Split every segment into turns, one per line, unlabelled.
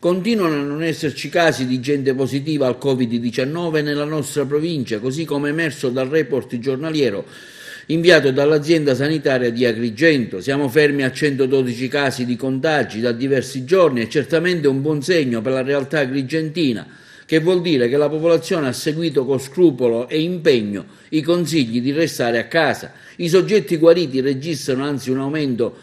Continuano a non esserci casi di gente positiva al Covid-19 nella nostra provincia, così come emerso dal report giornaliero inviato dall'azienda sanitaria di Agrigento. Siamo fermi a 112 casi di contagi da diversi giorni e certamente un buon segno per la realtà agrigentina, che vuol dire che la popolazione ha seguito con scrupolo e impegno i consigli di restare a casa. I soggetti guariti registrano anzi un aumento,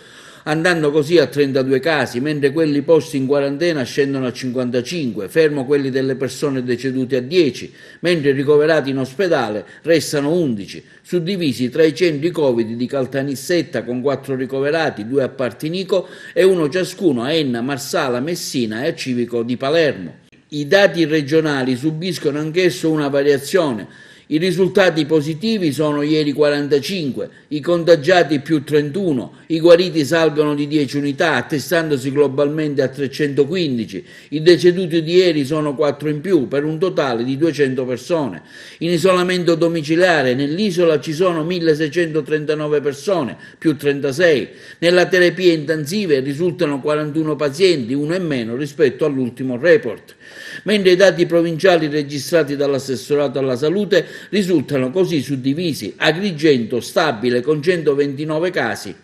andando così a 32 casi, mentre quelli posti in quarantena scendono a 55, fermo quelli delle persone decedute a 10, mentre i ricoverati in ospedale restano 11, suddivisi tra i centri Covid di Caltanissetta con 4 ricoverati, 2 a Partinico e 1 ciascuno a Enna, Marsala, Messina e a Civico di Palermo. I dati regionali subiscono anch'esso una variazione. I risultati positivi sono ieri 45, i contagiati più 31, i guariti salgono di 10 unità, attestandosi globalmente a 315, i deceduti di ieri sono 4 in più, per un totale di 200 persone. In isolamento domiciliare nell'isola ci sono 1639 persone, più 36. Nella terapia intensive risultano 41 pazienti, uno in meno rispetto all'ultimo report. Mentre i dati provinciali registrati dall'assessorato alla salute risultano così suddivisi: Agrigento stabile con 129 casi,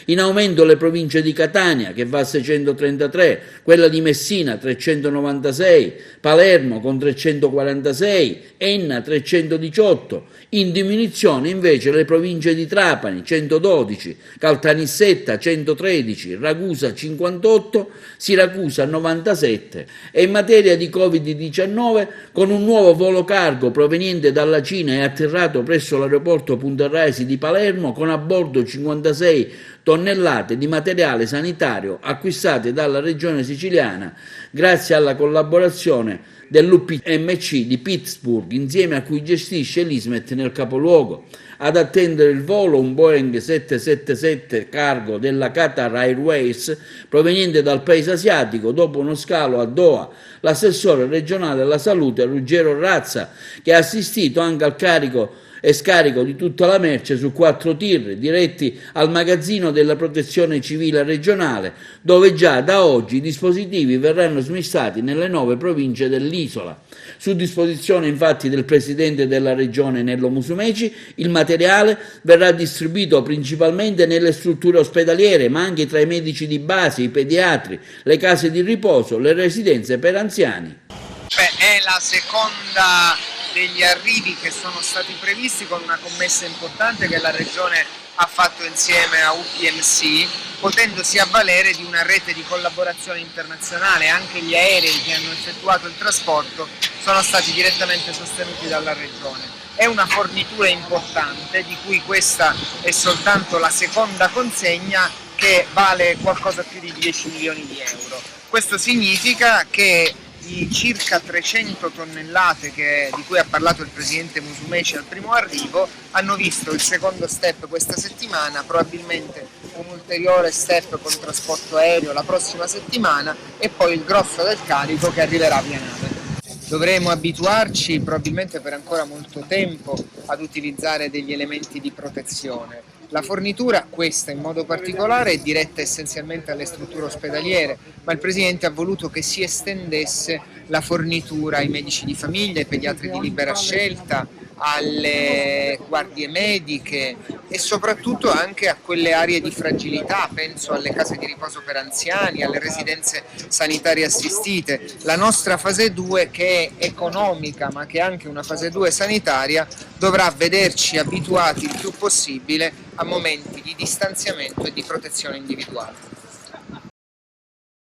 in aumento le province di Catania che va a 633, quella di Messina 396, Palermo con 346, Enna 318, in diminuzione invece le province di Trapani 112, Caltanissetta 113, Ragusa 58, Siracusa 97 e in materia di Covid-19 con un nuovo volo cargo proveniente dalla Cina è atterrato presso l'aeroporto Punta Raisi di Palermo con a bordo 56 tonnellate di materiale sanitario acquistate dalla regione siciliana grazie alla collaborazione dell'UPMC di Pittsburgh, insieme a cui gestisce l'Ismet nel capoluogo. Ad attendere il volo un Boeing 777 cargo della Qatar Airways proveniente dal paese asiatico dopo uno scalo a Doha. L'assessore regionale alla salute Ruggero Razza, che ha assistito anche al carico e scarico di tutta la merce su 4 tir diretti al magazzino della protezione civile regionale, dove già da oggi i dispositivi verranno smistati nelle 9 province dell'isola. Su disposizione infatti del presidente della regione Nello Musumeci, il materiale verrà distribuito principalmente nelle strutture ospedaliere, ma anche tra i medici di base, i pediatri, le case di riposo, le residenze per anziani.
È la seconda degli arrivi che sono stati previsti con una commessa importante che la Regione ha fatto insieme a UPMC, potendosi avvalere di una rete di collaborazione internazionale. Anche gli aerei che hanno effettuato il trasporto sono stati direttamente sostenuti dalla Regione. È una fornitura importante di cui questa è soltanto la seconda consegna, che vale qualcosa più di 10 milioni di euro. Questo significa che i circa 300 tonnellate di cui ha parlato il presidente Musumeci al primo arrivo hanno visto il secondo step questa settimana, probabilmente un ulteriore step con trasporto aereo la prossima settimana e poi il grosso del carico che arriverà via nave. Dovremo abituarci probabilmente per ancora molto tempo ad utilizzare degli elementi di protezione. La fornitura, questa in modo particolare, è diretta essenzialmente alle strutture ospedaliere, ma il Presidente ha voluto che si estendesse la fornitura ai medici di famiglia, ai pediatri di libera scelta, alle guardie mediche e soprattutto anche a quelle aree di fragilità, penso alle case di riposo per anziani, alle residenze sanitarie assistite. La nostra fase 2, che è economica ma che è anche una fase 2 sanitaria, dovrà vederci abituati il più possibile a momenti di distanziamento e di protezione individuale.